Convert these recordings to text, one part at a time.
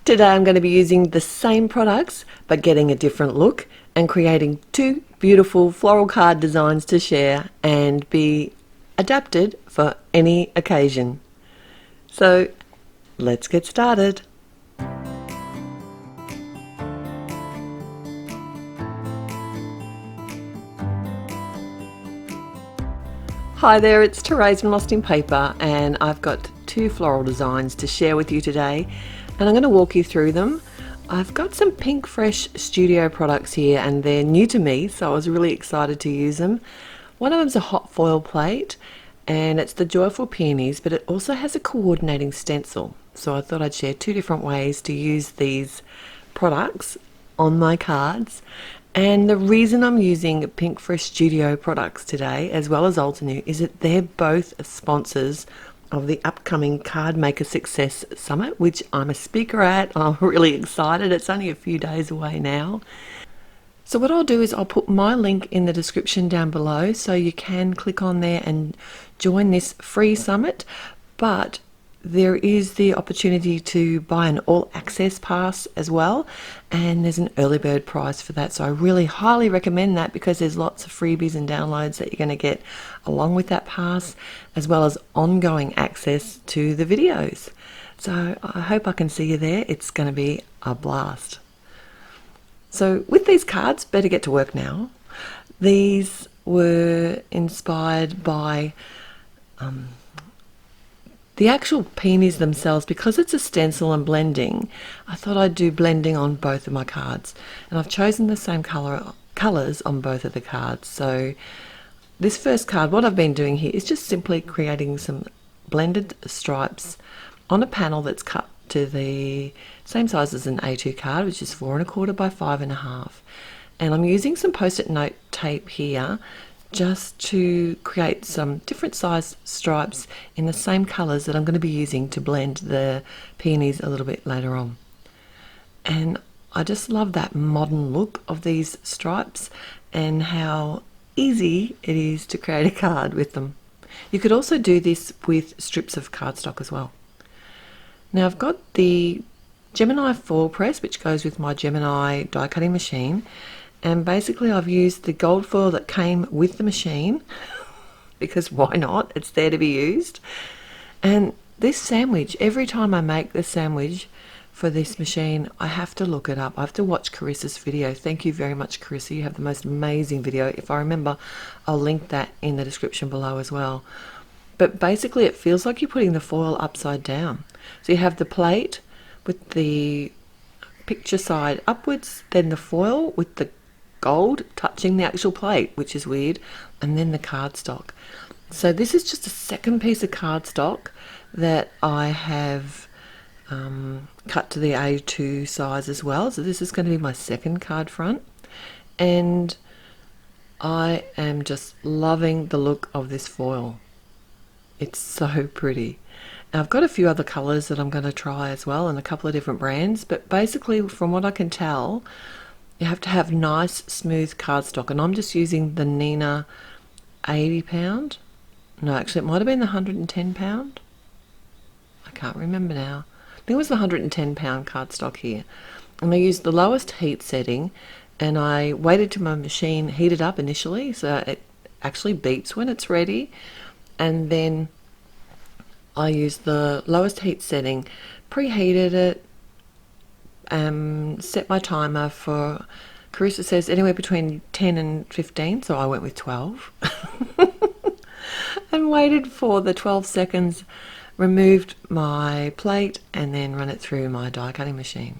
Today I'm going to be using the same products but getting a different look and creating two beautiful floral card designs to share and be adapted for any occasion. So let's get started. Hi there, it's Therese from Lostinpaper, and I've got two floral designs to share with you today, and I'm going to walk you through them. I've got some Pink Fresh Studio products here, and they're new to me, so I was really excited to use them. One of them's a hot foil plate, and it's the Joyful Peonies, but it also has a coordinating stencil. So I thought I'd share two different ways to use these products on my cards. And the reason I'm using Pink Fresh Studio products today, as well as Altenew, is that they're both sponsors of the upcoming Card Maker Success Summit, which I'm a speaker at. I'm really excited. It's only a few days away now. So what I'll do is I'll put my link in the description down below so you can click on there and join this free summit. But there is the opportunity to buy an all-access pass as well, and there's an early bird price for that, so I really highly recommend that because there's lots of freebies and downloads that you're going to get along with that pass, as well as ongoing access to the videos. So I hope I can see you there. It's going to be a blast. So with these cards, better get to work now. These were inspired by the actual peonies themselves. Because it's a stencil and blending, I thought I'd do blending on both of my cards, and I've chosen the same colours on both of the cards. So this first card, what I've been doing here is just simply creating some blended stripes on a panel that's cut to the same size as an A2 card, which is 4 1/4 by 5 1/2, and I'm using some post-it note tape here just to create some different size stripes in the same colours that I'm going to be using to blend the peonies a little bit later on. And I just love that modern look of these stripes and how easy it is to create a card with them. You could also do this with strips of cardstock as well. Now I've got the Gemini foil press, which goes with my Gemini die cutting machine. And basically I've used the gold foil that came with the machine because why not? It's there to be used. And this sandwich, every time I make the sandwich for this machine, I have to look it up. I have to watch Carissa's video. Thank you very much, Carissa. You have the most amazing video. If I remember, I'll link that in the description below as well. But basically it feels like you're putting the foil upside down. So you have the plate with the picture side upwards, then the foil with the gold touching the actual plate, which is weird, and then the cardstock. So this is just a second piece of cardstock that I have cut to the A2 size as well. So this is going to be my second card front, and I am just loving the look of this foil. It's so pretty. Now I've got a few other colours that I'm going to try as well, and a couple of different brands, but basically from what I can tell, you have to have nice smooth cardstock, and I'm just using the Nina 80 pound. No, actually it might have been the 110 pound. I can't remember now. I think it was the 110 pound cardstock here. And I used the lowest heat setting, and I waited till my machine heated up initially so it actually beeps when it's ready, and then I used the lowest heat setting, preheated it, set my timer for, Carissa says anywhere between 10 and 15, so I went with 12 and waited for the 12 seconds, removed my plate, and then run it through my die cutting machine.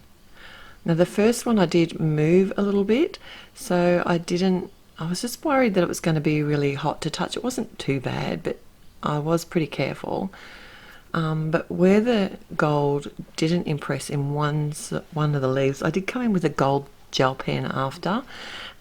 Now the first one I did move a little bit, so I was just worried that it was going to be really hot to touch. It wasn't too bad, but I was pretty careful. But where the gold didn't impress in one of the leaves, I did come in with a gold gel pen after.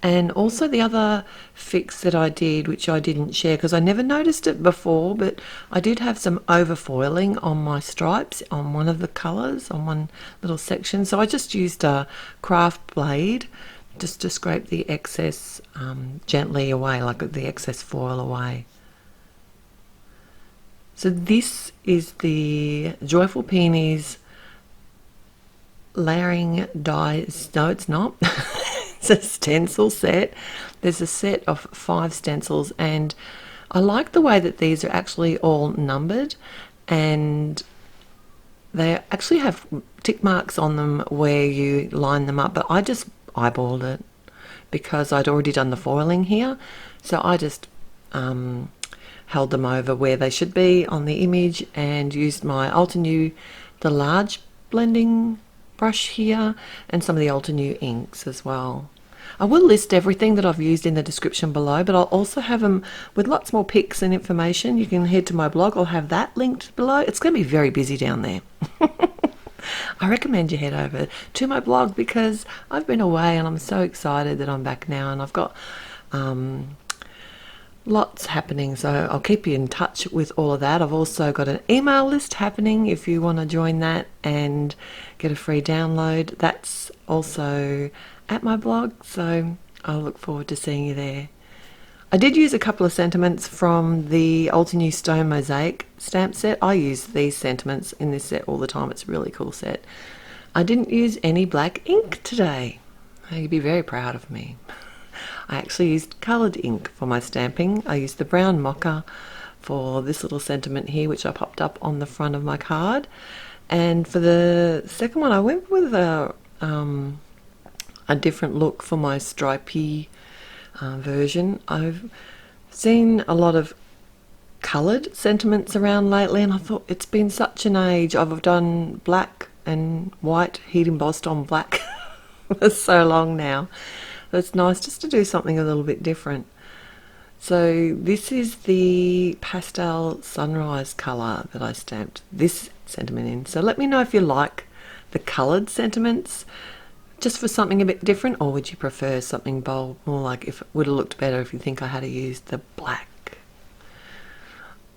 And also the other fix that I did, which I didn't share because I never noticed it before, but I did have some overfoiling on my stripes on one of the colours, on one little section. So I just used a craft blade just to scrape the excess gently away, like the excess foil away. So this is the Joyful Peonies layering dies. No, it's not. It's a stencil set. There's a set of 5 stencils, and I like the way that these are actually all numbered, and they actually have tick marks on them where you line them up, but I just eyeballed it because I'd already done the foiling here, so I just held them over where they should be on the image and used my Ultinew, the large blending brush here, and some of the Ultinew inks as well. I will list everything that I've used in the description below, but I'll also have them with lots more pics and information. You can head to my blog. I'll have that linked below. It's going to be very busy down there. I recommend you head over to my blog because I've been away and I'm so excited that I'm back now, and I've got lots happening, so I'll keep you in touch with all of that. I've also got an email list happening if you want to join that and get a free download. That's also at my blog, so I'll look forward to seeing you there. I did use a couple of sentiments from the Ultinew Stone Mosaic stamp set. I use these sentiments in this set all the time. It's a really cool set. I didn't use any black ink today. You'd be very proud of me. I actually used coloured ink for my stamping. I used the brown mocha for this little sentiment here, which I popped up on the front of my card. And for the second one, I went with a different look for my stripy version. I've seen a lot of coloured sentiments around lately, and I thought it's been such an age. I've done black and white heat embossed on black for so long now. It's nice just to do something a little bit different. So this is the pastel sunrise colour that I stamped this sentiment in. So let me know if you like the coloured sentiments just for something a bit different, or would you prefer something bold, more like if it would have looked better if you think I had to use the black.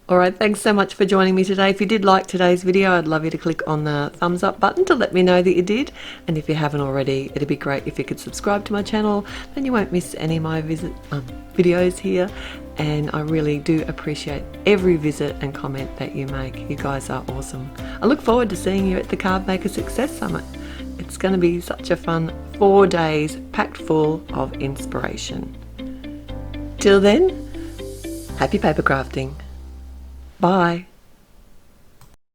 Alright, thanks so much for joining me today. If you did like today's video, I'd love you to click on the thumbs up button to let me know that you did. And if you haven't already, it'd be great if you could subscribe to my channel, then you won't miss any of my videos here. And I really do appreciate every visit and comment that you make. You guys are awesome. I look forward to seeing you at the Card Maker Success Summit. It's going to be such a fun 4 days packed full of inspiration. Till then, happy paper crafting. Bye.